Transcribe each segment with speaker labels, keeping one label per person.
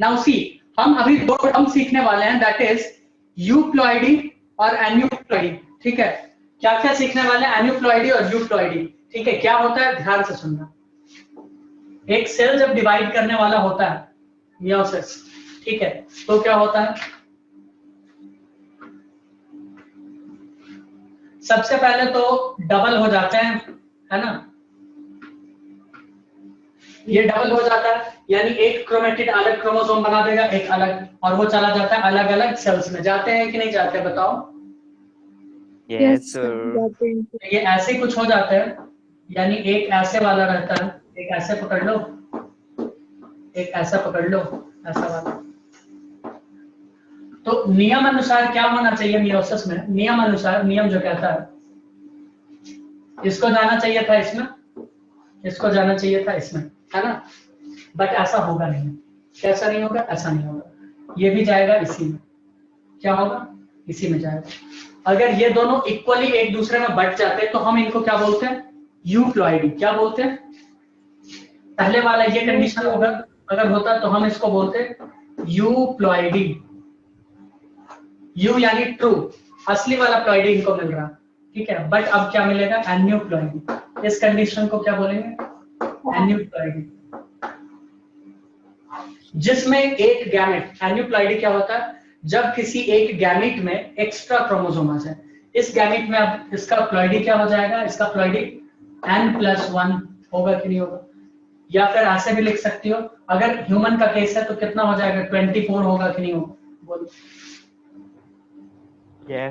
Speaker 1: Now see, हम अभी दो टर्म सीखने वाले हैं, दैट इज यूप्लॉइडी और एन्यूप्लॉइडी। ठीक है, क्या क्या सीखने वाले हैं? एन्यूप्लॉइडी और यूप्लॉइडी। ठीक है, क्या होता है ध्यान से सुनना। एक सेल जब डिवाइड करने वाला होता है, मियोसिस, ठीक है, तो क्या होता है? सबसे पहले तो डबल हो जाते हैं, है ना? ये डबल हो जाता है, यानी एक क्रोमेटिड अलग क्रोमोसोम बना देगा, एक अलग, और वो चला जाता है अलग अलग सेल्स में। जाते हैं कि नहीं जाते, बताओ?
Speaker 2: Yes sir.
Speaker 1: ये ऐसे कुछ हो जाता है, यानी एक ऐसे वाला रहता है, एक ऐसे पकड़ लो, एक ऐसा पकड़ लो, ऐसा वाला। तो नियम अनुसार क्या होना चाहिए मियोसिस में? नियम अनुसार, नियम जो कहता है, इसको जाना चाहिए था इसमें, इसको जाना चाहिए था इसमें, है ना? बट ऐसा होगा नहीं। कैसा नहीं होगा? ऐसा नहीं होगा। ये भी जाएगा इसी में। क्या होगा? इसी में जाएगा। अगर ये दोनों इक्वली एक दूसरे में बट जाते तो हम इनको क्या बोलते हैं? यूप्लॉइडी। क्या बोलते हैं? पहले वाला ये कंडीशन अगर होता तो हम इसको बोलते यूप्लॉइडी। यू यानी ट्रू, असली वाला प्लॉइडी इनको मिल रहा, ठीक है। बट अब क्या मिलेगा? एन्यूप्लॉइडी। इस कंडीशन को क्या बोलेंगे? एन्यूप्लॉइडी। जिसमें एक गैमेट, एन्यूप्लॉइडी क्या होता है? जब किसी एक गैमेट में एक्स्ट्रा क्रोमोसोम आ जाए। इस गैमेट में अब इसका प्लॉइडी क्या हो जाएगा? इसका प्लॉइडी n+1 होगा कि नहीं होगा? या फिर ऐसे भी लिख सकती हो, अगर ह्यूमन का केस है तो कितना हो जाएगा? 24 होगा कि नहीं होगा? बोलो।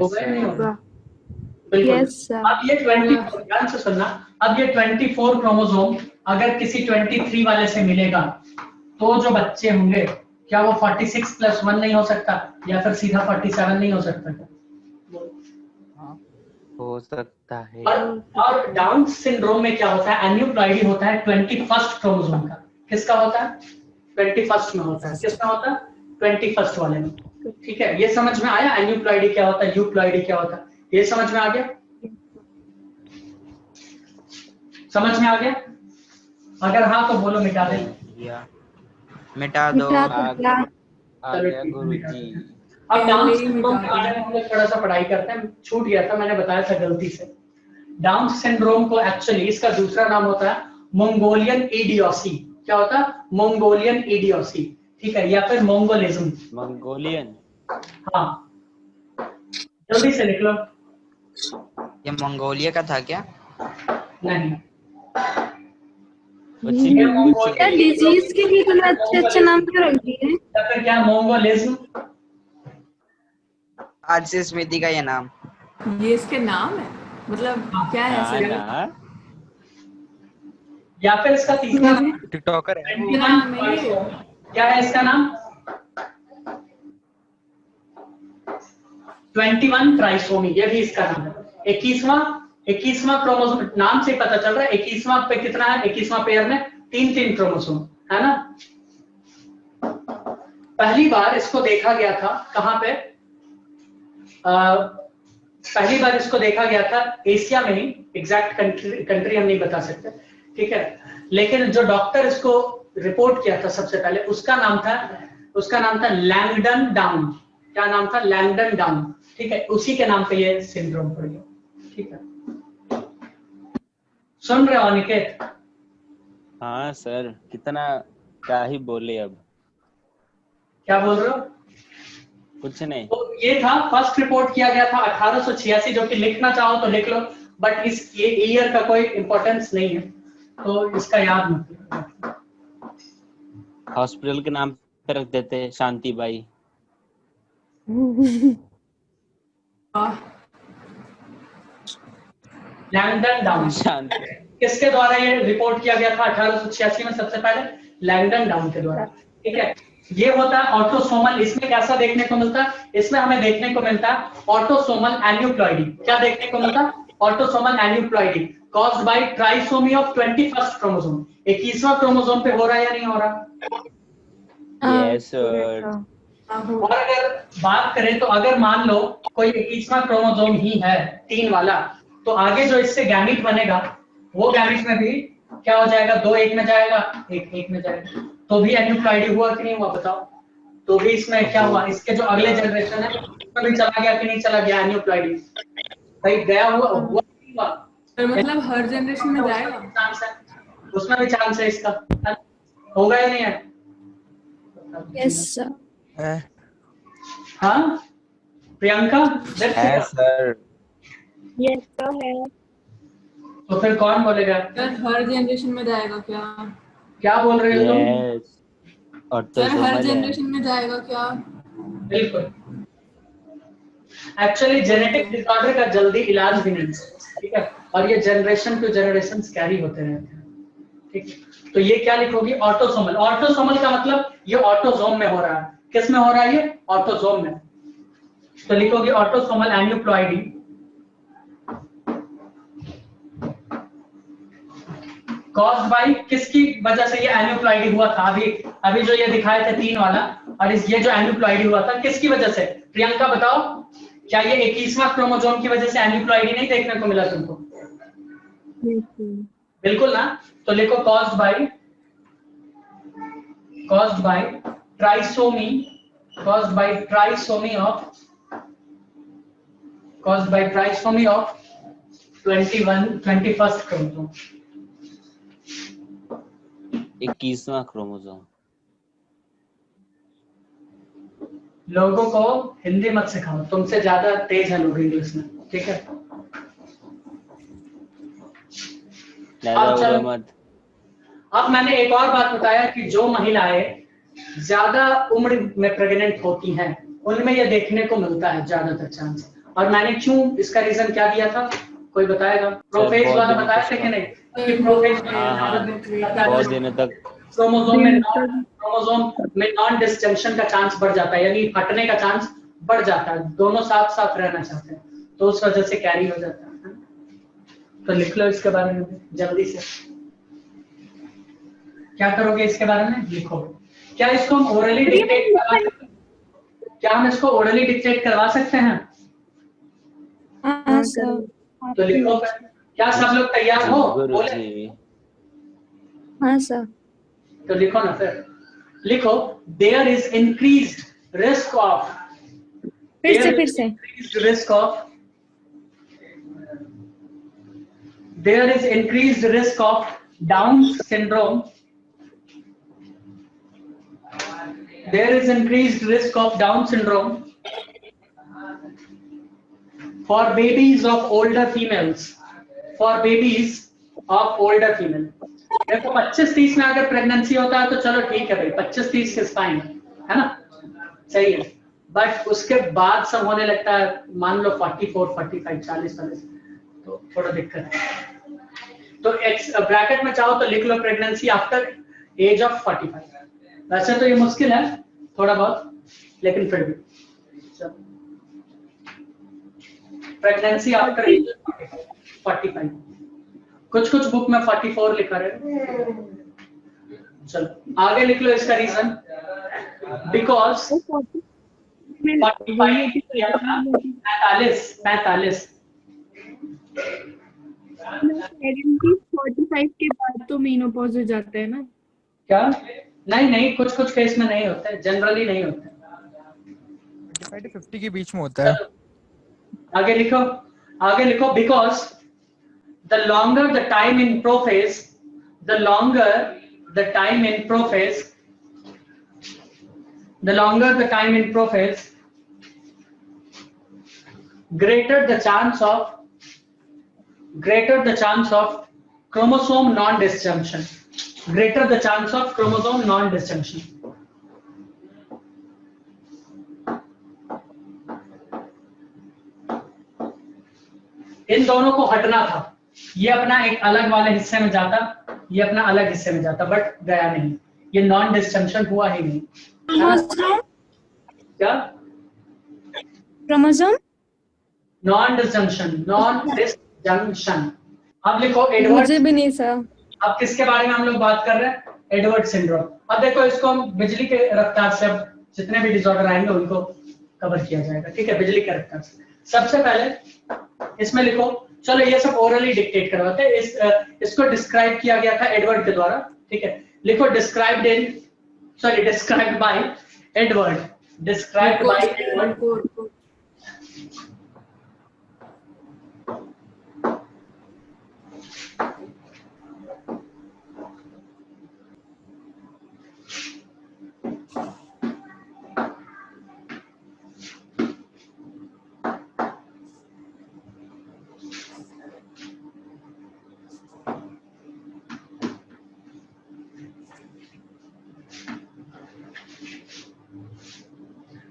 Speaker 1: होगा कि नहीं होगा? बिल्कुल। अब ये 24, ध्यान से सुनना, अब ये 24 क्रोमोसोम अगर किसी 23 वाले से मिलेगा तो जो बच्चे होंगे, क्या वो 46+1 नहीं हो सकता, या फिर सीधा 47 नहीं हो सकता?
Speaker 2: हो सकता है।
Speaker 1: और डाउन सिंड्रोम में क्या होता है? एन्यूप्लॉइडी होता है 21st क्रोमोसोम का। किसका होता है? 21st में होता है। किसका होता है? 21st वाले में। ठीक है, ये समझ में आया? एन्यूप्लॉइडी क्या होता है, यूप्लॉइडी क्या होता है, ये समझ में आ गया? समझ में आ गया? अगर हाँ तो बोलो मिटा दे।
Speaker 2: मिटा दो। आ गया गुरुजी।
Speaker 1: अब डाउन सिंड्रोम के बारे में हम लोग थोड़ा सा पढ़ाई करते हैं, छूट गया था, मैंने बताया था गलती से। डाउन सिंड्रोम को एक्चुअली इसका दूसरा नाम होता है मंगोलियन इडियोसी। क्या होता है? मंगोलियन इडियोसी। ठीक है, या फिर मंगोलिज्म।
Speaker 2: मंगोलियन।
Speaker 1: हाँ, जल्दी से लिख लो।
Speaker 2: ये मंगोलिया का था क्या?
Speaker 1: नहीं,
Speaker 3: क्या डिजीज के भी इतने अच्छे नाम क्यों रख दिए?
Speaker 1: या फिर क्या? मंगोलिज्म।
Speaker 2: आज से स्मृति का ये नाम।
Speaker 4: ये इसके नाम है, मतलब क्या है ऐसे?
Speaker 1: या फिर इसका तीसरा नाम
Speaker 2: टिकटॉकर है।
Speaker 1: क्या है इसका नाम? 21 ट्राइसोमी, ये भी इसका नाम है। 21वां क्रोमोसोम, नाम से पता चल रहा है। 21वां पे कितना है? 21वां पेयर में 3 क्रोमोसोम, है ना? पहली बार इसको देखा गया था कहां पे? पहली बार इसको देखा गया था एशिया में ही, एग्जैक्ट कंट्री हम नहीं बता सकते, ठीक है। लेकिन जो डॉक्टर इसको रिपोर्ट किया था सबसे पहले, उसका नाम था लैंगडन डाउन। क्या नाम था? Langdon down. ठीक है, उसी के नाम पे ये सिंड्रोम पड़ गया। ठीक है, सुन रहे हो अनिकेत?
Speaker 5: हाँ सर, कितना क्या ही बोले अब।
Speaker 1: क्या बोल रहे हो?
Speaker 5: कुछ नहीं।
Speaker 1: तो ये था, फर्स्ट रिपोर्ट किया गया था 1886, जो कि लिखना चाहो तो लिख लो, बट इस ये ईयर का कोई इंपॉर्टेंस नहीं है, तो इसका याद मत रखना।
Speaker 5: हॉस्पिटल के नाम पे रख देते शांति बाई।
Speaker 1: Langdon down. किसके द्वारा ये रिपोर्ट किया गया था 1886 में? सबसे पहले लैंगडन डाउन के द्वारा। ठीक है, ये होता है ऑटोसोमल। इसमें कैसा देखने को मिलता है? इसमें हमें देखने को मिलता है ऑटोसोमल एन्यूप्लॉइडी। क्या देखने को मिलता है? Autosomal aneuploidy caused by trisomy of 21st chromosome. 21वां क्रोमोसोम पे हो रहा है या नहीं हो रहा?
Speaker 5: Yes sir.
Speaker 1: और अगर बात करें तो अगर मान लो कोई 21वां क्रोमोसोम ही है 3 वाला, तो आगे जो इससे गैमेट बनेगा, वो गैमेट में भी क्या हो जाएगा? 2 1 में जाएगा, 1 1 में जाएगा, तो भी एन्यूप्लॉइडी हुआ कि नहीं हुआ? बताओ। तो भी इसमें क्या हुआ, इसके जो अगले जनरेशन है उसमें भी चला गया कि नहीं चला गया एन्यूप्लॉइडी? भाई गया हुआ नहीं हुआ?
Speaker 4: पर मतलब हर जनरेशन में जाएगा?
Speaker 1: चांस है, उसमें भी चांस है इसका, है? होगा या नहीं है?
Speaker 3: Yes sir.
Speaker 1: हाँ प्रियंका,
Speaker 5: है सर।
Speaker 3: यस तो है।
Speaker 1: तो फिर कौन बोलेगा?
Speaker 4: सर हर जनरेशन में जाएगा क्या?
Speaker 1: क्या बोल रहे हो तुम?
Speaker 5: यस
Speaker 4: सर हर
Speaker 5: ऑटोसोमल है।
Speaker 4: जनरेशन में जाएगा क्या?
Speaker 1: बिल्कुल। एक्चुअली जेनेटिक डिसऑर्डर का जल्दी इलाज भी नहीं है, ठीक है, और ये जनरेशन टू जनरेशन कैरी होते रहते हैं, ठीक है। तो ये क्या लिखोगी? ऑटोसोमल। ऑटोसोमल का मतलब ये ऑटोसोम में हो रहा है। किस में हो रहा है ये? ऑटोसोम में। तो लिखोगे ऑटोसोमल एन्यूप्लॉइडी कॉज्ड बाय, किसकी वजह से ये एन्यूप्लॉइडी हुआ था? अभी जो ये दिखाए थे 3 वाला, और ये जो एन्यूप्लॉइडी हुआ था किसकी वजह से? प्रियंका बताओ, क्या ये 21वां क्रोमोसोम की वजह से एन्यूप्लॉइडी नहीं देखने को मिला तुमको? बिल्कुल ना। तो लिखो caused by trisomy of 21st chromosome.
Speaker 5: 21वां क्रोमोसोम।
Speaker 1: लोगों को हिंदी मत सिखाओ, तुमसे ज्यादा तेज है लोग इंग्लिश में, ठीक है?
Speaker 5: ज्यादा
Speaker 1: चलो,
Speaker 5: उड़ो मत।
Speaker 1: अब मैंने एक और बात बताया कि जो महिलाएं ज्यादा उम्र में प्रेग्नेंट होती हैं उनमें यह देखने को मिलता है ज्यादातर चांस। और मैंने क्यों, इसका रीजन क्या दिया था? कोई बताएगा? प्रोफेज वाला बताया था कि नहीं? कि प्रोफेज
Speaker 5: बहुत दिनों तक
Speaker 1: क्रोमोसोम में नॉन डिसजंक्शन का चांस बढ़ जाता है, यानी फटने का चांस बढ़ जाता है। दोनों साथ साथ रहना चाहते हैं तो उस वजह से कैरी हो जाता है। तो लिख लो इसके बारे में जल्दी से। क्या करोगे इसके बारे में? लिखो। क्या इसको हम ओरली डिक्टेट करवा सकते हैं? क्या हम इसको ओरली डिक्टेट करवा सकते हैं?
Speaker 3: हाँ सर।
Speaker 1: तो लिखो। क्या सब लोग तैयार हो? बोले।
Speaker 3: हाँ सर।
Speaker 1: तो लिखो ना फिर। लिखो there is increased risk of,
Speaker 3: फिर से
Speaker 1: there is increased risk of Down syndrome. There is increased risk of Down syndrome for babies of older females. For babies of older female. देखो 25-30 में अगर प्रेगनेंसी होता है तो चलो ठीक है भाई, 25-30 के फाइन है ना, सही है। बट उसके बाद सब होने लगता है, मान लो 44, 45, 40, तो थोड़ा दिक्कत है। तो एक्स ब्रैकेट में चाहो तो लिख लो प्रेगनेंसी आफ्टर एज ऑफ 45। वैसे तो ये मुश्किल है थोड़ा बहुत, लेकिन फिर भी प्रेगनेंसी आफ्टर एज ऑफ 45। कुछ बुक में 44 लिखा है। चलो आगे लिख लो इसका रीजन। बिकॉज 45
Speaker 3: 45 के बाद तो मेनोपॉज हो जाता है ना?
Speaker 1: क्या? नहीं, कुछ केस में नहीं होता है, जनरली नहीं होता है।
Speaker 6: 45 से 50 के बीच में होता है।
Speaker 1: आगे लिखो because the longer the time in prophase, greater the chance of chromosome non-disjunction. इन दोनों को हटना था, ये अपना एक अलग वाले हिस्से में जाता, ये अपना अलग हिस्से में जाता, बट गया नहीं, ये नॉन डिस्जंक्शन हुआ ही नहीं। क्या?
Speaker 3: Chromosome
Speaker 1: non disjunction. अब लिखो एडवर्ड।
Speaker 3: मुझे भी नहीं सर।
Speaker 1: अब किसके बारे में हम लोग बात कर रहे हैं? Edward syndrome. अब देखो इसको हम बिजली के रफ्तार से, अब जितने भी डिसऑर्डर आएंगे उनको कवर किया जाएगा, ठीक है, बिजली के रफ्तार से। सबसे पहले इसमें लिखो, चलो ये सब ओरली डिक्टेट करवाते हैं। इसको डिस्क्राइब किया गया था एडवर्ड के द्वारा, ठीक है। लिखो described bye Edward, described bye Edward.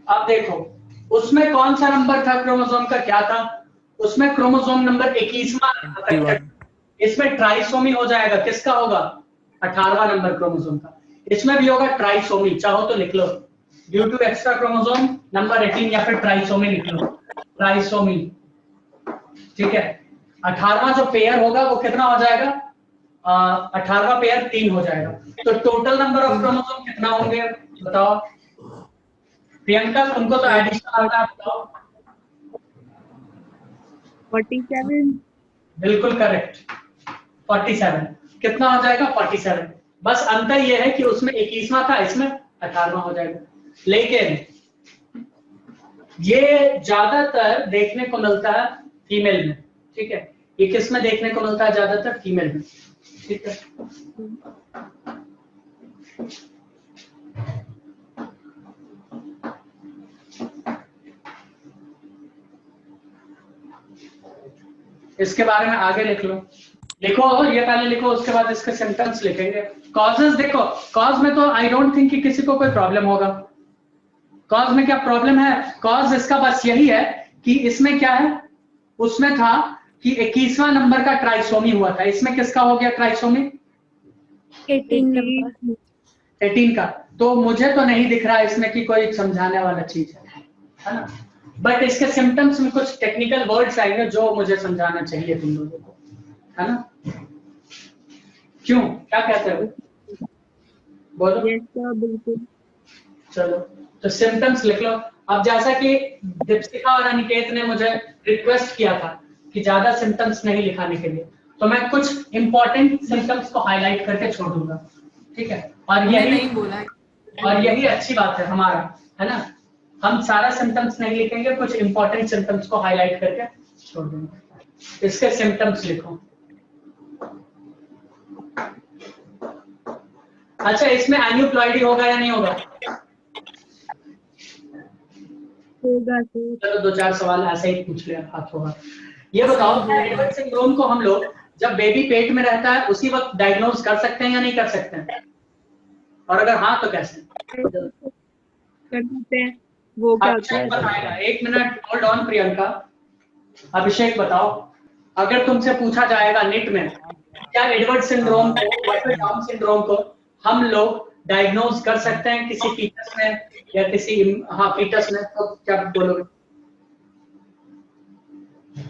Speaker 1: अब देखो उसमें कौन सा नंबर था क्रोमोसोम का, क्या था उसमें, क्रोमोसोम नंबर 21वां। इसमें ट्राइसोमी हो जाएगा, किसका होगा, 18वां नंबर क्रोमोसोम का। इसमें भी होगा ट्राइसोमी, चाहो तो लिख लो due to extra chromosome number 18 या फिर ट्राइसोमी लिख लो, ट्राइसोमी। ठीक है, 18वां जो पेयर होगा वो कितना हो जाएगा, 18वां पेयर 3 हो जाएगा। तो टोटल नंबर ऑफ क्रोमोसोम कितना होंगे बताओ। प्रियंका तुमको तो एडिशन आता है, बताओ।
Speaker 3: 47।
Speaker 1: बिल्कुल करेक्ट, 47। कितना हो जाएगा, 47। बस अंतर यह है कि उसमें 21वां था, इसमें 18वां हो जाएगा। लेकिन ये ज्यादातर देखने को मिलता है फीमेल में। ठीक है, ये किस में देखने को मिलता है, ज्यादातर फीमेल में। ठीक है, इसके बारे में आगे लिख लो, लिखो ये पहले लिखो, उसके बाद इसके सिम्टम्स लिखेंगे। कॉजेस देखो, कॉज में तो आई डोंट थिंक कि किसी को कोई प्रॉब्लम होगा। कॉज में क्या प्रॉब्लम है, कॉज इसका बस यही है कि इसमें क्या है, उसमें था कि 21वां नंबर का ट्राइसोमी हुआ था, इसमें किसका हो गया ट्राइसोमी, 18 का। तो मुझे तो नहीं दिख रहा इसमें कि कोई समझाने वाला चीज है ना। बट इसके सिम्टम्स में कुछ टेक्निकल वर्ड्स आएंगे जो मुझे समझाना चाहिए तुम लोगों को, है ना। क्यों, क्या कहते हो, बोलो।
Speaker 3: बिल्कुल।
Speaker 1: चलो तो सिम्टम्स लिख लो। अब जैसा कि दीपिका और अनिकेत ने मुझे रिक्वेस्ट किया था कि ज्यादा सिम्टम्स नहीं लिखाने के लिए, तो मैं कुछ इंपॉर्टेंट सिम्टम्स को हाईलाइट करके छोड़ दूंगा। ठीक है, और
Speaker 4: नहीं बोला,
Speaker 1: यही अच्छी बात है हमारा, है ना। हम सारा सिम्टम्स नहीं लिखेंगे, कुछ इंपॉर्टेंट सिम्टम्स को हाईलाइट करके छोड़ देंगे। इसके सिम्टम्स लिखो। अच्छा, इसमें एन्यूप्लॉइडी होगा या नहीं होगा, चलो 2-4 सवाल ऐसे ही पूछ लिया हाथों हाथ। ये बताओ, एडवर्ड सिंड्रोम को हम लोग जब बेबी पेट में रहता है उसी वक्त डायग्नोज कर सकते हैं या नहीं कर सकते हैं, और अगर हाँ तो कैसे
Speaker 3: कर सकते हैं, वो क्या होता है।
Speaker 1: अभिषेक बताएगा, 1 मिनट होल्ड ऑन प्रियंका। अभिषेक बताओ, अगर तुमसे पूछा जाएगा निट में क्या एडवर्ड सिंड्रोम को या फिर डाउन सिंड्रोम को हम लोग डायग्नोज कर सकते हैं किसी फीटस में या किसी फीटस में, तो क्या बोलोगे।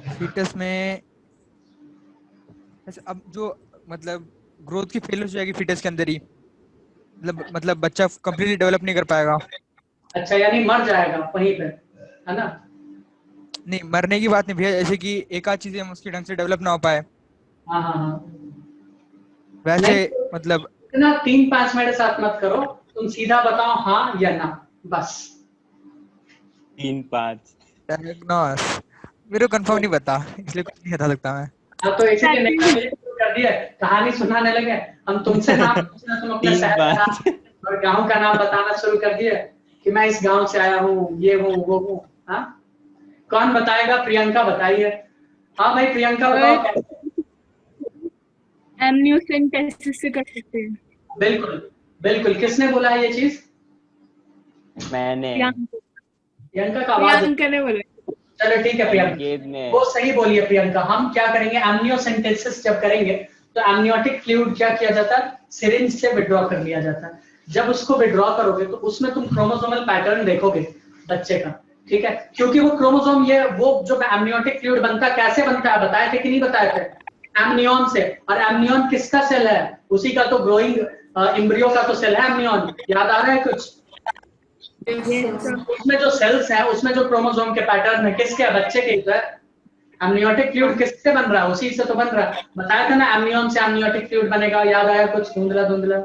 Speaker 6: फीटस में अब जो मतलब ग्रोथ की फेल हो जाएगी फीटस के अंदर ही, मतलब बच्चा कंप्लीटली डेवलप नहीं कर पाएगा।
Speaker 1: अच्छा, यानी मर जाएगा वहीं पे, है ना।
Speaker 6: नहीं, मरने की बात नहीं भैया, जैसे कि एक आध चीजें उसके ढंग से डेवलप ना हो पाए,
Speaker 1: हाँ
Speaker 6: वैसे
Speaker 1: नहीं,
Speaker 6: मतलब
Speaker 1: इतना 3-5 मेरे साथ मत करो, तुम सीधा बताओ हाँ या ना, बस
Speaker 5: 3-5
Speaker 6: डायग्नोस मेरे को कंफर्म नहीं पता, इसलिए कुछ नहीं बता सकता मैं।
Speaker 1: हाँ तो इसीलिए नहीं कर दिया, कहानी सुनाने लगे हम तुमसे, नाम पूछना, तुम अपने शहर का नाम और गांव का नाम बताना शुरू कर दिए कि मैं इस गांव से आया हूँ, ये हूँ वो हूँ। हाँ, कौन बताएगा, प्रियंका बताइए। हाँ भाई प्रियंका बताओ।
Speaker 3: एमनियोसेंटेसिस से कर सकते हैं।
Speaker 1: बिल्कुल बिल्कुल, किसने बोला है ये चीज,
Speaker 5: मैंने,
Speaker 1: प्रियंका का आवाज,
Speaker 3: प्रियंका ने बोला।
Speaker 1: चलो ठीक है
Speaker 5: अनिकेत
Speaker 1: प्रियंका,
Speaker 5: ने।
Speaker 1: वो सही बोलिए प्रियंका। हम क्या करेंगे, एमनियोसेंटेसिस जब करेंगे तो एमनियोटिक फ्लूइड क्या किया जाता है, सिरिंज से विड्रॉ कर लिया जाता है। जब उसको विड्रॉ करोगे तो उसमें तुम क्रोमोसोमल पैटर्न देखोगे बच्चे का, ठीक है, क्योंकि वो क्रोमोसोम, ये वो जो एमनियोटिक फ्लूइड बनता है कैसे बनता है, बताए थे कि नहीं बताए थे, एमनियन से। और एमनियन किसका सेल है, उसी का तो ग्रोइंग एम्ब्रियो का तो सेल है एमनियन, याद आ रहा है कुछ। उसमें जो सेल्स हैं, उसमें जो क्रोमोसोम के पैटर्न है किसके है, बच्चे के है। एमनियोटिक फ्लूइड किससे बन रहा है, उसी से तो बन रहा है। बताया था ना एमनियन से एमनियोटिक फ्लूइड बनेगा, याद आया कुछ, धुंधला धुंधला।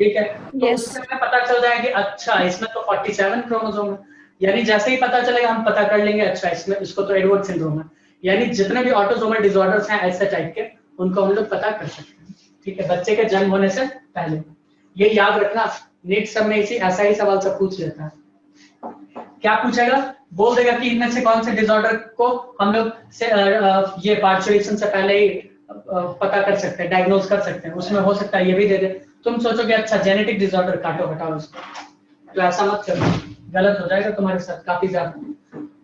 Speaker 1: ठीक है, तो
Speaker 3: Yes.
Speaker 1: उससे हमें पता चल जाएगा कि अच्छा इसमें तो 47 क्रोमोसोम है, यानी जैसे ही पता चलेगा हम पता कर लेंगे अच्छा इसमें इसको तो एडवर्ड सिंड्रोम है, यानी जितने भी ऑटोसोमल डिसऑर्डर्स हैं ऐसे टाइप के उनको हम लोग पता कर सकते हैं। ठीक है, बच्चे के जन्म होने से पहले। ये याद रखना, नीट सब में इसी ऐसा ही सवाल सब पूछ लेता है। क्या पूछेगा, बोल देगा कि इनमें से कौन से डिसऑर्डर को हम लोग से ये पार्चुरेशन से पहले ही पता कर सकते हैं, डायग्नोज कर सकते हैं, उसमें हो सकता है ये भी दे दे। तुम सोचोगे अच्छा जेनेटिक डिसऑर्डर काटो हटाओ उसको, तो ऐसा मत करो, गलत हो जाएगा तुम्हारे साथ काफी ज्यादा।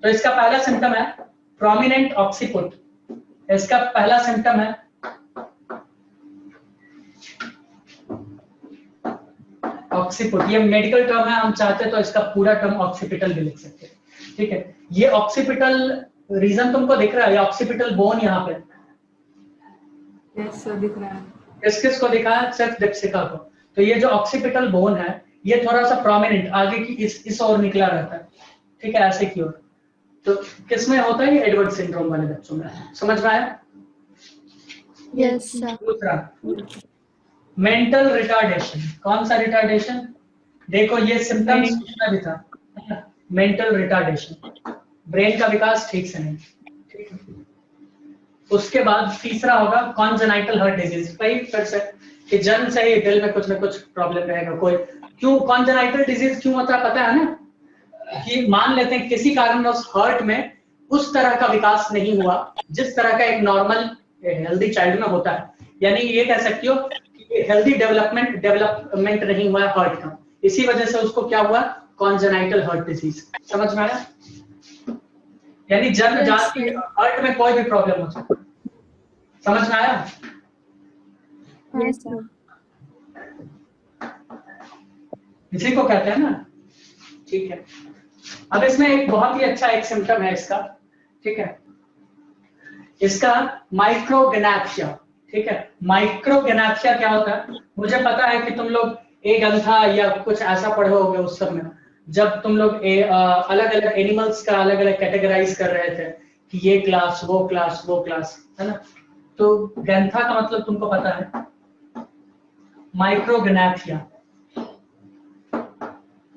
Speaker 1: तो इसका पहला सिम्टम है प्रोमिनेंट ऑक्सीपुट, इसका पहला सिम्टम है ऑक्सीपुट, ये मेडिकल टर्म है, हम चाहते तो इसका पूरा टर्म ऑक्सीपिटल भी लिख सकते हैं। ठीक है, ये ऑक्सीपिटल रीजन तुमको दिख रहा है, ये ऑक्सीपिटल बोन यहाँ पे
Speaker 4: यस सर दिख रहा है।
Speaker 1: किस किस को दिखा है, सिर्फ दीपशिका को। तो ये जो ऑक्सीपिटल बोन है ये थोड़ा सा प्रोमिनेंट आगे की इस ओर निकला रहता है, ठीक है, ऐसे की ओर। तो किसमें होता है ये एडवर्ड सिंड्रोम वाले बच्चों में, समझ में आया?
Speaker 3: Yes, sir.
Speaker 1: दूसरा मेंटल रिटार्डेशन, कौन सा रिटार्डेशन, देखो ये सिम्टम्स उसमें भी था, मेंटल रिटार्डेशन, ब्रेन का विकास ठीक से नहीं। ठीक है? उसके बाद तीसरा होगा कॉन्जेनाइटल हार्ट डिजीज, भाई फिर से कि जन्म से ही दिल में कुछ ना कुछ प्रॉब्लम रहेगा कोई। क्यों कॉन्जेनाइटल डिजीज क्यों होता है पता है ना, कि मान लेते हैं किसी कारण उस हार्ट में उस तरह का विकास नहीं हुआ जिस तरह का एक नॉर्मल हेल्दी चाइल्ड में होता है, यानी ये कह सकती हो कि हेल्दी डेवलपमेंट नहीं हुआ है हार्ट का, इसी वजह से उसको क्या हुआ, कॉन्जेनाइटल हार्ट डिजीज। समझ में आया? यानी जन्म जात के हार्ट में कोई भी प्रॉब्लम हो सकती है। समझ में आया?
Speaker 3: Yes, sir.
Speaker 1: इसी को कहते हैं ना। ठीक है, अब इसमें एक बहुत ही अच्छा एक सिम्टम है इसका, ठीक है, इसका माइक्रोगेनाथिया। ठीक है, माइक्रोगेनाथिया क्या होता है, मुझे पता है कि तुम लोग एक अंधा या कुछ ऐसा पढ़े होगे उस सब में, जब तुम लोग अलग अलग एनिमल्स का अलग अलग कैटेगराइज कर रहे थे कि ये क्लास वो क्लास वो क्लास, है ना? तो गैंथा का मतलब तुमको पता है, माइक्रोगेनाथिया,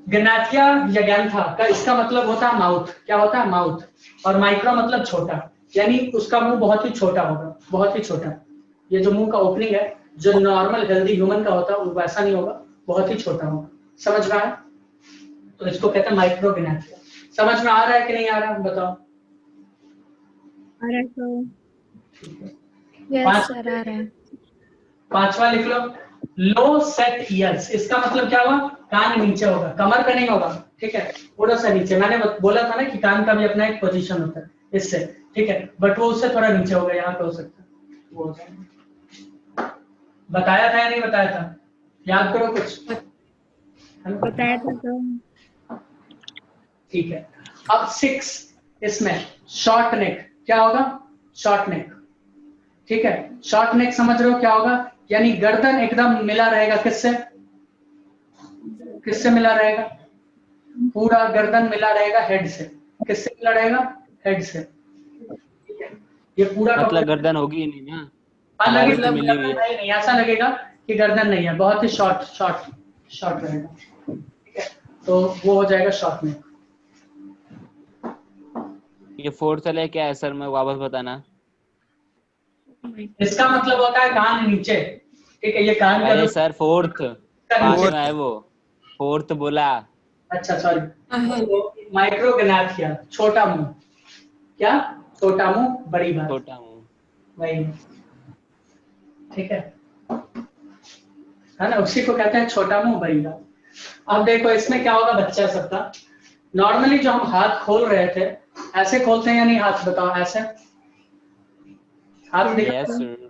Speaker 1: गैनाथिया या गैंथा का इसका मतलब होता है माउथ, क्या होता है माउथ, और माइक्रो मतलब छोटा, यानी उसका मुंह बहुत ही छोटा होगा, बहुत ही छोटा। ये जो मुंह का ओपनिंग है जो नॉर्मल हेल्दी ह्यूमन का होता है वो वैसा नहीं होगा, बहुत ही छोटा होगा। समझ में आया? तो इसको कहते हैं माइक्रोगेनाथिया। समझ में आ रहा है कि नहीं आ रहा है बताओ?
Speaker 3: Alright, sir. Yes,
Speaker 1: पांच-
Speaker 3: sir. आ रहा है.
Speaker 1: पांचवा लिख लो, लो सेट ईयर्स, इसका मतलब क्या हुआ, कान नीचे होगा, कमर पे नहीं होगा, ठीक है, थोड़ा सा नीचे। मैंने बोला था ना कि कान का भी अपना एक पोजीशन होता है इससे, ठीक है, बट वो उससे थोड़ा नीचे होगा, यहाँ पे हो सकता है वो हो जाएगा। बताया था या नहीं बताया था, याद करो कुछ,
Speaker 3: बताया था तो.
Speaker 1: ठीक है। अब 6 इसमें शॉर्ट नेक, क्या होगा, शॉर्ट नेक, ठीक है, शॉर्ट नेक समझ रहे हो क्या होगा, यानी गर्दन एकदम मिला रहेगा, किससे किससे मिला रहेगा, पूरा गर्दन मिला रहेगा हेड से, किससे मिला रहेगा, हेड से, ठीक है, ये पूरा का
Speaker 5: मतलब
Speaker 1: पूरा-
Speaker 5: गर्दन होगी ही नहीं ना,
Speaker 1: हाँ,
Speaker 5: हमारी
Speaker 1: लगेगा
Speaker 5: तो मिली हुई
Speaker 1: गर्दन
Speaker 5: है।
Speaker 1: नहीं, ऐसा लगेगा कि गर्दन नहीं है, बहुत ही शॉर्ट शॉर्ट शॉर्ट रहेगा, ठीक है, तो वो हो जाएगा शॉर्ट नेक।
Speaker 5: ये फोर्थ वाला क्या है सर, मैं वापस बताना।
Speaker 1: इसका मतलब होता है कान नीचे, ठीक है, ये कान का
Speaker 5: अरे
Speaker 1: जो
Speaker 5: सर फोर्थ,
Speaker 1: का नीचे,
Speaker 5: पांचवा है वो, फोर्थ बोला।
Speaker 1: अच्छा सॉरी, माइक्रोगेनाथिया, छोटा मुंह, क्या, छोटा मुंह बड़ी बात,
Speaker 5: छोटा हूँ।
Speaker 1: वही, ठीक है ना, उसी को कहते हैं छोटा मुंह बड़ी बात। अब देखो इसमें क्या होगा बच्चा सबका, नॉर्मली जो हम हाथ खोल रहे थे ऐसे खोलते हैं या नहीं, हाथ बताओ, ऐसे हाथ दिखा,
Speaker 5: यस सर,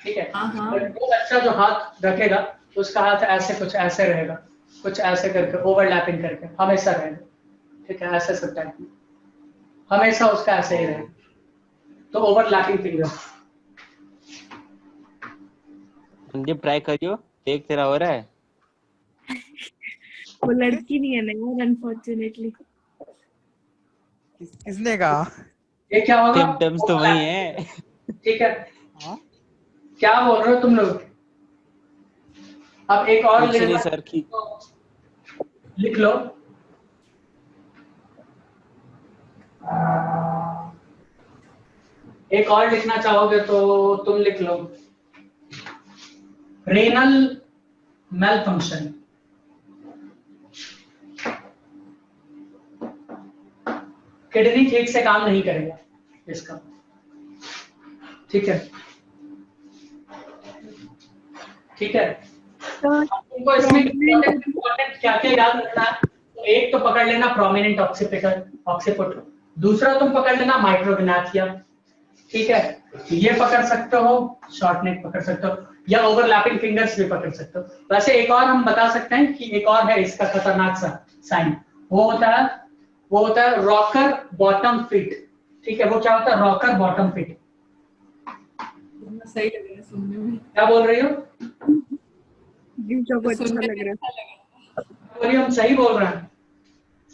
Speaker 1: ठीक है,
Speaker 4: हाँ, हाँ।
Speaker 1: बट वो बच्चा जो हाथ रखेगा उसका हाथ ऐसे कुछ ऐसे रहेगा, कुछ ऐसे करके ओवरलैपिंग करके हमेशा रहेगा, ठीक है, ऐसे सब टाइप में हमेशा उसका ऐसे ही रहेगा, तो ओवरलैपिंग फिंगर।
Speaker 5: संदीप ट्राई करियो, देख तेरा हो रहा है।
Speaker 3: वो लड़की नहीं है ना यार, अनफॉर्चुनेटली.
Speaker 6: किसने कहा?
Speaker 1: ये क्या होगा,
Speaker 5: सिम्टम्स तो वही है।
Speaker 1: ठीक है,
Speaker 6: हाँ?
Speaker 1: क्या बोल रहे हो तुम लोग, अब एक और
Speaker 5: कुछ नहीं
Speaker 1: लेना
Speaker 5: सर की
Speaker 1: लिख लो। एक और लिखना चाहोगे तो तुम लिख लो, रेनल मेल फंक्शन। किडनी ठीक से काम नहीं करेगा इसका, ठीक है, ठीक है। तुमको इसमें इम्पोर्टेंट क्या क्या याद रखना है, तो एक तो पकड़ लेना प्रोमिनेंट ऑक्सीपुट, दूसरा तुम पकड़ लेना माइक्रोग्नाथिया, ठीक है, ये पकड़ सकते हो, शॉर्ट नेक पकड़ सकते हो, या ओवरलैपिंग फिंगर्स भी पकड़ सकते हो। वैसे एक और हम बता सकते हैं कि एक और है इसका खतरनाक सा साइन, वो होता है रॉकर बॉटम फिट, ठीक है। वो क्या होता है रॉकर बॉटम फिट?
Speaker 4: सही लग रहा है सुनने में।
Speaker 1: क्या बोल रही हो?
Speaker 3: जो अच्छा
Speaker 4: सुनने
Speaker 3: लग
Speaker 4: में
Speaker 3: रहा
Speaker 4: अच्छा लगा।
Speaker 1: बोलिए, हम सही बोल रहे हैं,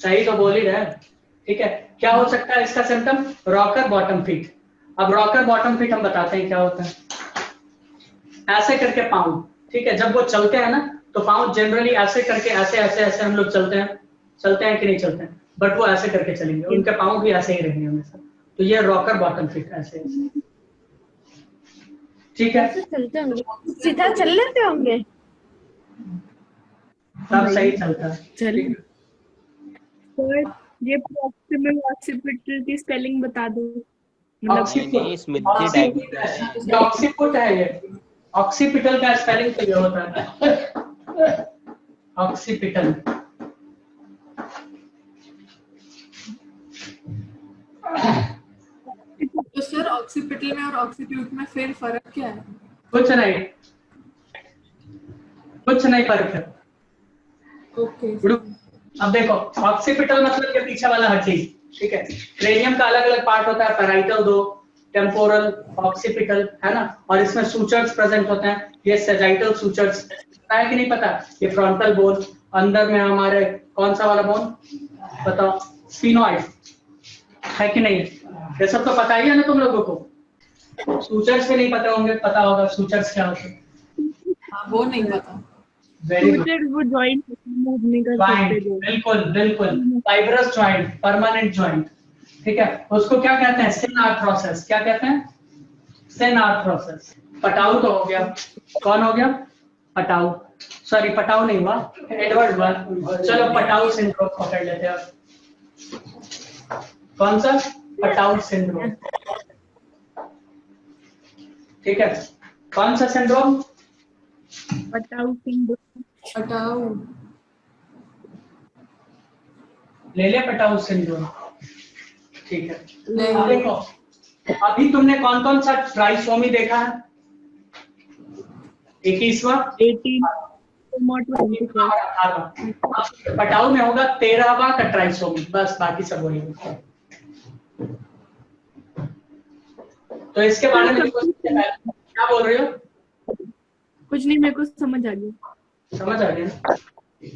Speaker 1: सही तो बोल ही रहे हैं, ठीक है। क्या हो सकता है इसका सिम्टम? Rocker bottom fit. अब रॉकर बॉटम फिट हम बताते हैं क्या होता है। ऐसे करके पाँव, ठीक है, जब वो चलते हैं ना तो पाँव जनरली ऐसे करके ऐसे ऐसे ऐसे हम लोग चलते हैं कि नहीं चलते हैं, बट वो ऐसे करके चलेंगे, उनके पाँव भी ऐसे ही रहेंगे हमेशा। तो ये रॉकर बॉटम फिट ऐसे ऐसे, ठीक है,
Speaker 3: कैसे चलते होंगे, सीधा चल लेते होंगे।
Speaker 1: सब सही चलता है,
Speaker 3: चल
Speaker 1: ठीक है?
Speaker 3: सर ये प्रॉक्सिमल ऑक्सीपिटल की स्पेलिंग बता दो।
Speaker 5: नहीं स्मृति डायग्नोसिस
Speaker 1: ऑक्सीपुट है ये, ऑक्सीपिटल का स्पेलिंग तो ये होता है ऑक्सीपिटल।
Speaker 4: तो सर ऑक्सीपिटल में और ऑक्सीट्यूट में फिर फर्क क्या है?
Speaker 1: कुछ नहीं फर्क है।
Speaker 4: ओके
Speaker 1: अब देखो, ऑक्सीपिटल मतलब के पीछे वाला हड्डी, ठीक है। क्रेनियम का अलग अलग पार्ट होता है, पैराइटल 2, टेम्पोरल, ऑक्सीपिटल, है ना, और इसमें सूचर्स प्रेजेंट होते हैं। ये सैजिटल सूचर्स, पता है कि नहीं पता? ये फ्रंटल बोन, अंदर में हमारे कौन सा वाला बोन बताओ? स्फीनोइड, है कि नहीं? ये सब तो पता ही है ना तुम लोगों को। सूचर्स भी नहीं पता होंगे, पता होगा सूचर्स क्या होते हैं।
Speaker 4: हाँ वो नहीं पता।
Speaker 1: Very good.
Speaker 3: वो जॉइंट मूव नहीं कर सकते जो।
Speaker 1: बिल्कुल फाइब्रस जॉइंट, परमानेंट जॉइंट, ठीक है। उसको क्या कहते हैं? सिन आर्थ्रोसिस। क्या कहते हैं? सिन आर्थ्रोसिस। पटाउ तो हो गया, कौन हो गया? पटाउ, सॉरी पटाउ नहीं हुआ, एडवर्ड हुआ। चलो पटाउ सिंड्रोम पकड़ लेते हैं। कौन सा? पटाउ सिंड्रोम, ठीक है। कौन सा सिंड्रोम?
Speaker 3: Patau syndrome.
Speaker 4: हटाओ।
Speaker 1: ले ले पटाउ सिंड्रोम, ठीक है।
Speaker 4: नहीं।
Speaker 1: अब देखो, अभी तुमने कौन कौन सा ट्राइसोमी देखा है? 21वां, 18, पटाउ में होगा 13वां का ट्राइसोमी, बस बाकी सब वही है। तो इसके बारे में क्या बोल रहे हो?
Speaker 3: कुछ नहीं, मेरे को समझ आ गया।
Speaker 1: समझ आ गया?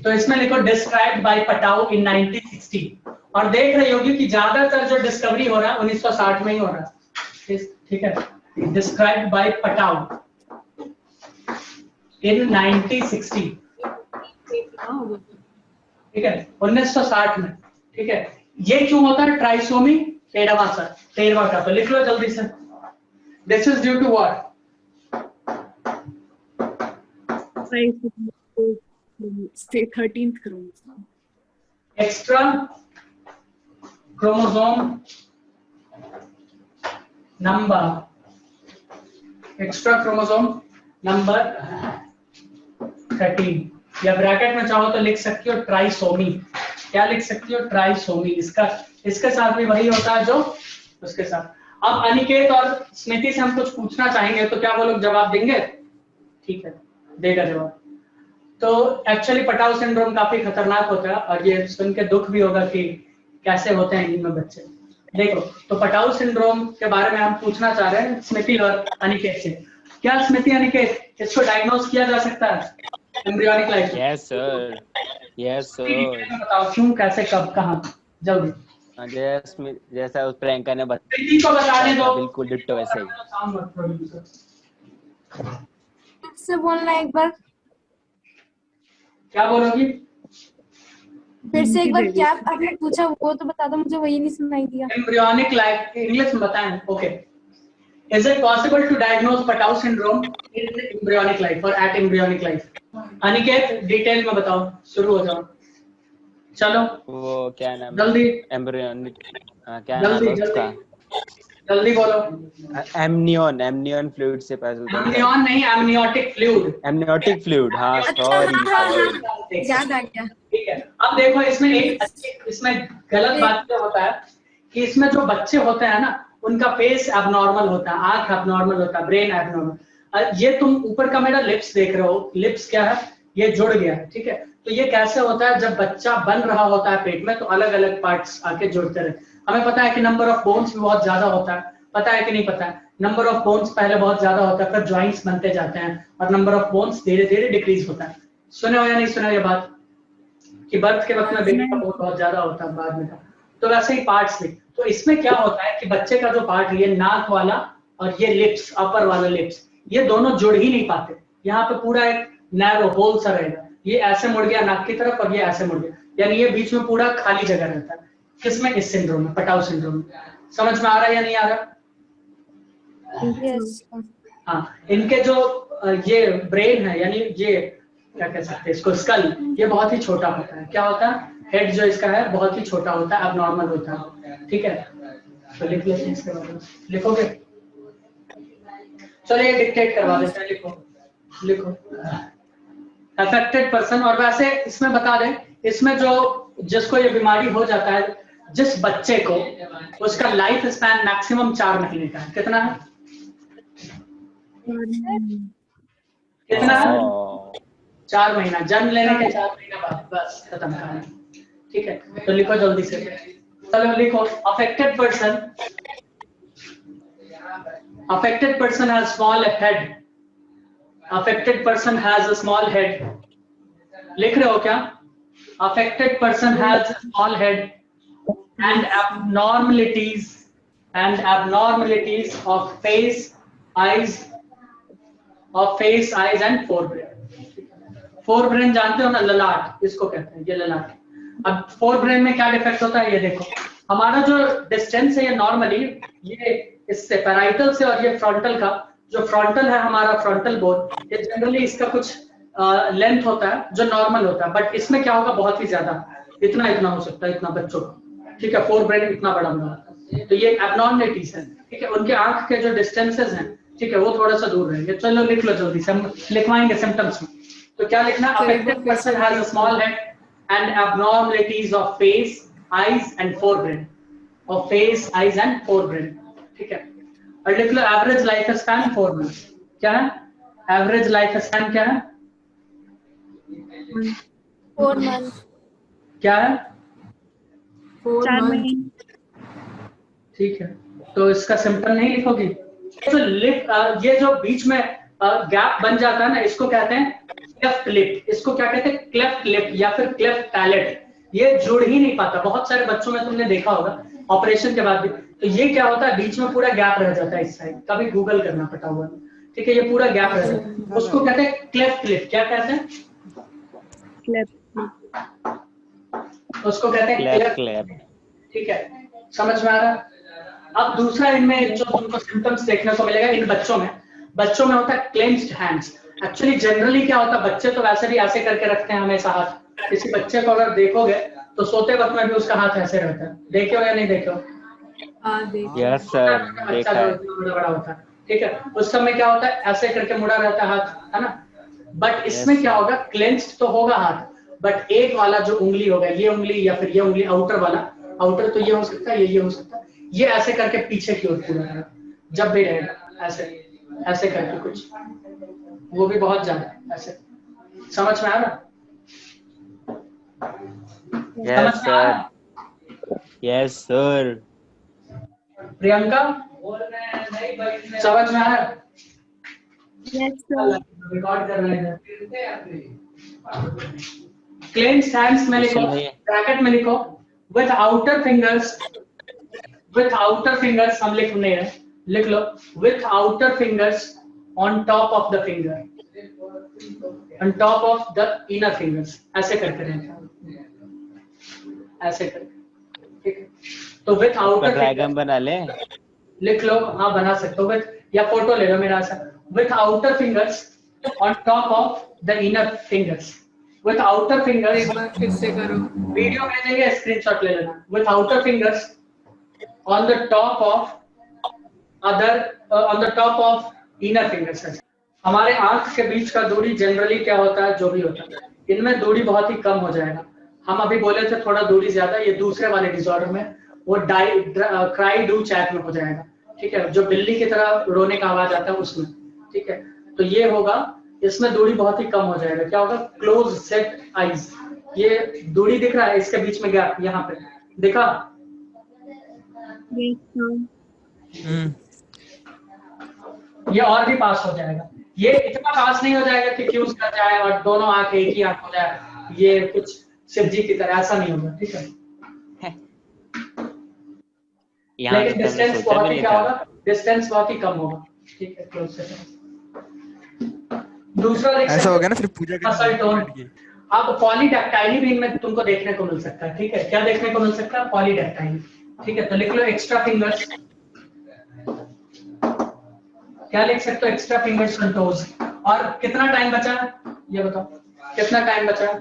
Speaker 1: तो इसमें लिखो डिस्क्राइब्ड बाय पटाउ इन 1960, और देख रहे होगी कि ज्यादातर जो डिस्कवरी हो रहा है 1960 में ही हो रहा है, ठीक है। डिस्क्राइब्ड बाय पटाउ इन 1960, ठीक है, 1960 में, ठीक है। ये क्यों होता है ट्राइसोमी? 13वां का, तो लिख लो जल्दी से। This is due to what?
Speaker 3: Say 13th chromosome.
Speaker 1: Extra chromosome number, extra chromosome number 13, या ब्रैकेट में चाहो तो लिख सकती हो ट्राइसोमी। क्या लिख सकती हो? ट्राइसोमी। इसके साथ भी वही होता है जो उसके साथ। अब अनिकेत और स्मृति से हम कुछ पूछना चाहेंगे, तो क्या वो लोग जवाब देंगे? ठीक है, देगा जवाब। तो एक्चुअली पटाउ सिंड्रोम काफी खतरनाक होता है, और ये सुन के दुख भी होगा कि कैसे होते हैं इनमें बच्चे। देखो, तो पटाउ सिंड्रोम के बारे में हम पूछना चाह रहे हैं स्मृति और अनिकेत से। क्या स्मृति, अनिकेत, इसको डायग्नोज किया जा सकता है एम्ब्रियोनिक लाइफ?
Speaker 5: यस सर
Speaker 1: बताओ क्यों, कैसे, कब, कहाँ, जल्दी।
Speaker 5: जैसा उस प्रियंका ने
Speaker 1: स्मृति को बताने दो,
Speaker 5: बिल्कुल डिट्टो वैसे ही।
Speaker 3: से बोलना एक बार।
Speaker 1: क्या बोलोगी?
Speaker 7: फिर से एक बार क्या आपने पूछा वो तो बता दो, मुझे वही नहीं सुनाई दिया।
Speaker 1: एम्ब्रियोनिक लाइफ इंग्लिश में बताएं। Okay, is it possible to diagnose Patau syndrome in embryonic life और at embryonic life? Aniket detail में बताओ, शुरू हो जाओ, चलो
Speaker 5: वो क्या नाम है?
Speaker 1: जल्दी
Speaker 5: एम्ब्रियोनिक, क्या नाम
Speaker 1: जल्दी
Speaker 5: है उसका?
Speaker 1: जल्दी बोलो।
Speaker 5: एमनियन फ्लूइड से पता चलता है।
Speaker 1: एमनियन नहीं, एमनियोटिक फ्लूइड।
Speaker 5: एमनियोटिक फ्लूइड, हाँ
Speaker 7: अच्छा,
Speaker 5: सॉरी
Speaker 7: हाँ, हाँ,
Speaker 5: सॉरी।
Speaker 7: याद आ गया।
Speaker 1: ठीक है, अब देखो इसमें इसमें गलत बात क्या होता है कि इसमें जो बच्चे होते हैं ना उनका फेस एबनॉर्मल होता है, आंख एबनॉर्मल होता है, ब्रेन एबनॉर्मल। ये तुम ऊपर का मेरा लिप्स देख रहे हो, लिप्स क्या है, ये जुड़ गया है, ठीक है। तो ये कैसे होता है, जब बच्चा बन रहा होता है पेट में तो अलग अलग पार्ट्स आके जुड़ते रहते। हमें पता है कि नंबर ऑफ बोन्स भी बहुत ज्यादा होता है, पता है कि नहीं पता है? नंबर ऑफ बोन्स पहले बहुत ज्यादा होता है, फिर जॉइंट्स बनते जाते हैं और नंबर ऑफ बोन्स धीरे धीरे डिक्रीज होता है। सुने हो या नहीं सुना ये बात कि बर्थ के वक्त में बेबी का बोन बहुत ज्यादा होता है, बाद में का। तो वैसे ही पार्ट्स भी, तो इसमें क्या होता है कि बच्चे का जो पार्ट है, ये नाक वाला और ये लिप्स, अपर वाला लिप्स, ये दोनों जुड़ ही नहीं पाते। यहाँ पे पूरा एक नैरो होल सा रहेगा, ये ऐसे मुड़ गया नाक की तरफ और ये ऐसे मुड़ गया, यानी ये बीच में पूरा खाली जगह रहता है। किसमें? इस सिंड्रोम में, पटाउ सिंड्रोम में। समझ में आ रहा है या नहीं आ रहा?
Speaker 7: यस।
Speaker 1: हाँ, इनके जो ये ब्रेन है, यानी ये क्या कह सकते हैं इसको, स्कल, ये बहुत ही छोटा होता है। क्या होता है? हेड जो इसका है बहुत ही छोटा होता है, एबनॉर्मल होता है, ठीक है। तो लिख लेते हैं इसके बारे में, लिखोगे? चलिए डिक्टेट करवा देते हैं, लिखो लिखो। अफेक्टेड पर्सन, और वैसे इसमें बता दें, इसमें जो जिसको ये बीमारी हो जाता है, जिस बच्चे को, उसका लाइफ स्पैन मैक्सिमम 4 महीने का है। कितना है? कितना है? 4 महीना, जन्म लेने के 4 महीना बाद, बस खत्म कहानी। ठीक है, तो लिखो जल्दी से, चलो लिखो। Affected person has small head. Affected person has a small head. लिख रहे हो क्या? Affected person has a small head and abnormalities of face, eyes and forebrain. forebrain जानते हो ना, ललाट इसको कहते हैं, ये ललाट। अब forebrain में क्या डिफेक्ट होता है, ये देखो। हमारा जो डिस्टेंस है ये नॉर्मली ये इससे पैराइटल से और ये फ्रंटल का, जो फ्रंटल है हमारा फ्रंटल बोन, ये जनरली इसका कुछ लेंथ होता है जो नॉर्मल होता है, बट इसमें क्या होगा, बहुत ही ज्यादा, इतना इतना हो सकता है, इतना बच्चों का, ठीक है। फोरब्रेन इतना बड़ा बना, तो ये एबनॉर्मलिटीज है, ठीक है। उनके आंख के जो डिस्टेंसेस हैं, ठीक है, वो थोड़ा सा दूर रहेंगे। चलो लिख लो जल्दी से, हम लिखवाएंगे सिम्टम्स में। तो क्या लिखना? Affected person has a small head and abnormalities of face, eyes and forebrain, of face, eyes and forebrain, ठीक है। और लिख लो एवरेज लाइफ स्पैन 4 मंथ्स। क्या है एवरेज लाइफ स्पैन? क्या है?
Speaker 7: 4 मंथ।
Speaker 1: क्या है?
Speaker 3: 4 महीने।
Speaker 1: ठीक है, तो इसका सिंपल नहीं लिखोगी तो लिप, ये जो बीच में गैप बन जाता है ना, इसको कहते हैं क्लेफ्ट लिप। इसको क्या कहते हैं? क्लेफ्ट लिप या फिर क्लेफ्ट पैलेट। ये जुड़ ही नहीं पाता, बहुत सारे बच्चों में तुमने देखा होगा ऑपरेशन के बाद भी। तो ये क्या होता है, बीच में पूरा गैप रह जाता है इस साइड, कभी गूगल करना पटा हुआ, ठीक है। ये पूरा गैप रह जाता है, उसको कहते हैं क्लेफ्ट लिप। क्या कहते हैं? उसको कहते हैं क्लेफ्ट, ठीक है। समझ में आ रहा है? अब दूसरा इनमें जो तुमको सिम्टम्स देखने को मिलेगा इन बच्चों में होता है क्लेंच्ड हैंड्स। एक्चुअली जनरली क्या होता है, बच्चे तो वैसे भी ऐसे करके रखते हैं हमेशा हाथ। किसी बच्चे को अगर देखोगे तो सोते वक्त में भी उसका हाथ ऐसे रहता है, देखे हो या नहीं देखे हो?
Speaker 5: यस सर, देखा है।
Speaker 1: बड़ा होता है, ठीक है। उस समय क्या होता है, ऐसे करके मुड़ा रहता है हाथ, है ना। बट इसमें क्या होगा, क्लेंच्ड तो होगा हाथ, बट एक वाला जो उंगली होगा, ये उंगली या फिर ये उंगली आउटर वाला, आउटर तो ये हो सकता है, ये हो सकता है, ये ऐसे करके पीछे की ओर पूरा रहेगा, जब भी रहेगा ऐसे ऐसे करके कुछ, वो भी बहुत ज्यादा ऐसे। समझ में आ रहा?
Speaker 5: Yes sir, yes sir.
Speaker 1: Priyanka समझ में आ रहा?
Speaker 3: Yes sir.
Speaker 1: रिकॉर्ड कर रहे हैं। क्लेंच्ड हैंड्स में लिखो, ब्रैकेट में लिखो, विथ आउटर फिंगर्स हम लिख नहीं रहे, लिख लो with outer fingers on top of the finger. On top of the inner fingers, ऐसे करके रहते, ऐसे करके, ठीक है। तो विथ आउटर
Speaker 5: ड्रैगन बना ले।
Speaker 1: लिख लो, हाँ बना सकते हो, विथ, या फोटो ले लो मेरा ऐसा, with outer fingers on top of the inner fingers, with outer fingers.
Speaker 4: एक बार फिर से करो।
Speaker 1: वीडियो भेजेंगे, स्क्रीनशॉट ले लेना। With outer fingers on the top of on the top of inner fingers. हमारे आंख के बीच का दूरी जनरली क्या होता है, जो भी होता है, इनमें दूरी बहुत ही कम हो जाएगा। हम अभी बोले थे थोड़ा दूरी ज्यादा, ये दूसरे वाले डिसऑर्डर में वो क्राई डू चैट में हो जाएगा, ठीक है, जो बिल्ली की तरह रोने का आवाज आता है उसमें, ठीक है। तो ये होगा, इसमें दूरी बहुत ही कम हो जाएगा। क्या होगा, क्लोज सेट आईज, ये दूरी दिख रहा है, इसके बीच में गैप यहाँ पे दिखा, ये और भी पास हो जाएगा। ये इतना पास नहीं हो जाएगा कि फ्यूज कर जाए और दोनों आंख एक ही आंख हो जाए, ये कुछ शिव जी की तरह, ऐसा नहीं होगा, ठीक है। लेकिन डिस्टेंस बहुत ही क्या होगा, डिस्टेंस बहुत ही कम होगा, ठीक है, क्लोज से। दूसरा
Speaker 6: ऐसा हो गया ना, फिर पूजा
Speaker 1: के अब पॉलीडैक्टाइली भी इनमें तुमको देखने को मिल सकता है, ठीक है। क्या देखने को मिल सकता है, पॉलीडैक्टाइली, ठीक है। तो लिख लो एक्स्ट्रा फिंगर्स, क्या लिख सकते हो, एक्स्ट्रा फिंगर्स एंड टोज। और कितना टाइम बचा है ये बताओ, कितना टाइम बचा है?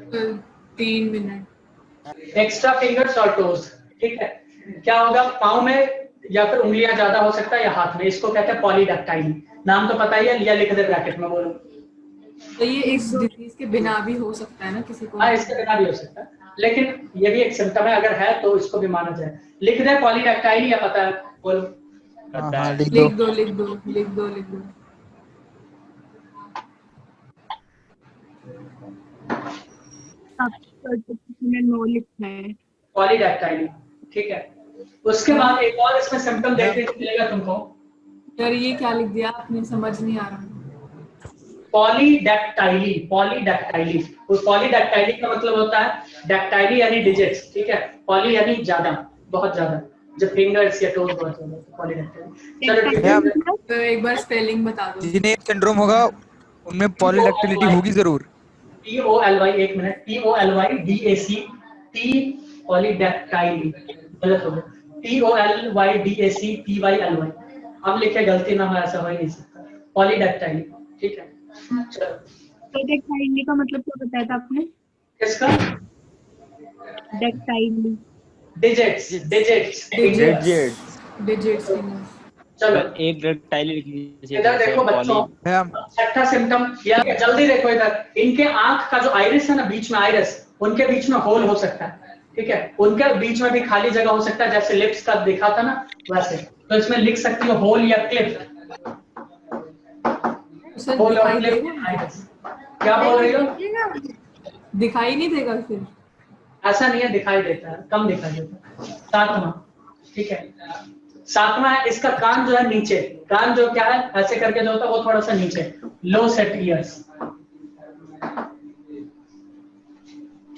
Speaker 4: 3 मिनट।
Speaker 1: एक्स्ट्रा फिंगर्स और टोज, ठीक है। क्या होगा, पाँव में या फिर उंगलियां ज्यादा हो सकता है या हाथ में, इसको कहते हैं पॉलीडैक्टाइली। नाम तो पता ही है, या लिख दे ब्रैकेट में, बोलो।
Speaker 4: तो ये इस डिजीज के बिना भी हो सकता है ना किसी को?
Speaker 1: हाँ, इसके बिना भी हो सकता है, लेकिन ये भी एक सिम्टम है, अगर है तो इसको भी माना जाए। लिख दे पॉलीडैक्टाइली, या पता है, बोलो।
Speaker 4: लिख दो लिख दो लिख दो लिख दो।
Speaker 3: नो लिखना है,
Speaker 1: पॉलीडैक्टाइली, ठीक है। उसके बाद एक और इसमें सिम्टम देखने को मिलेगा तुमको।
Speaker 4: यार ये क्या लिख दिया आपने, समझ नहीं आ रहा।
Speaker 1: पॉलीडैक्टाइली, पॉलीडैक्टाइली, उस पॉलीडैक्टाइली का मतलब होता है डैक्टाइली यानी डिजिट्स, ठीक है। पॉली यानी ज्यादा, बहुत ज्यादा, जब फिंगर्स या टोज बहुत ज्यादा, पॉलीडैक्टाइली। चलो ठीक है,
Speaker 4: तो एक बार स्पेलिंग बता दो।
Speaker 6: जिन्हें सिंड्रोम होगा उनमें पॉलीडैक्टिलिटी होगी जरूर।
Speaker 1: POLY, एक मिनट, POLYDAC, T पॉलीडैक्टाइली, गलत हो गया, POLYDAC PYLY, हम लिखे गलती ना हो, ऐसा हो ही नहीं सकता, पॉलीडैक्टाइली, ठीक है। चलो,
Speaker 3: डेक्टाइली का मतलब क्या बताया था आपने?
Speaker 1: किसका?
Speaker 3: डेक्टाइली,
Speaker 1: डिजिट्स, डिजिट्स,
Speaker 4: डिजिट्स।
Speaker 1: चलो
Speaker 5: एक डेक्टाइली लिख लीजिए।
Speaker 1: इधर देखो बच्चों, छठा सिम्टम, या जल्दी देखो इधर, इनके आंख का जो आइरिस है ना, बीच में आइरिस, उनके बीच में होल हो सकता है, ठीक है। उनके बीच में भी खाली जगह हो सकता है, जैसे लिप्स का दिखा था ना वैसे। तो इसमें लिख सकती हो होल या क्लिप, होल और क्लिप आइरिस। क्या बोल रही हो?
Speaker 4: दिखाई नहीं देगा फिर?
Speaker 1: ऐसा नहीं है, दिखाई देता है, कम दिखाई देता है। सातवां, ठीक है, सातवां है, इसका कान जो है नीचे, कान जो क्या है ऐसे करके जो होता है वो थोड़ा सा नीचे, लो सेट ईयर्स,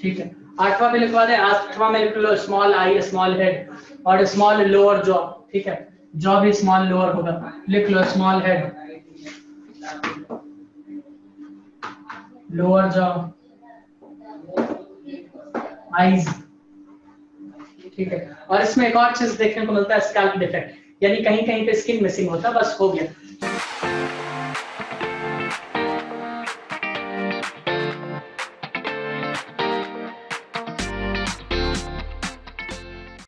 Speaker 1: ठीक है। आठवां में लिखवा दे, आठवां में लिख लो स्मॉल आई, स्मॉल हेड और स्मॉल लोअर जॉ, ठीक है, जॉ भी स्मॉल लोअर होगा, लिख लो small head, lower jaw, eyes, ठीक है। और इसमें एक और चीज देखने को मिलता है, स्कैल्प डिफेक्ट, यानी कहीं कहीं पे स्किन मिसिंग होता है, बस हो गया।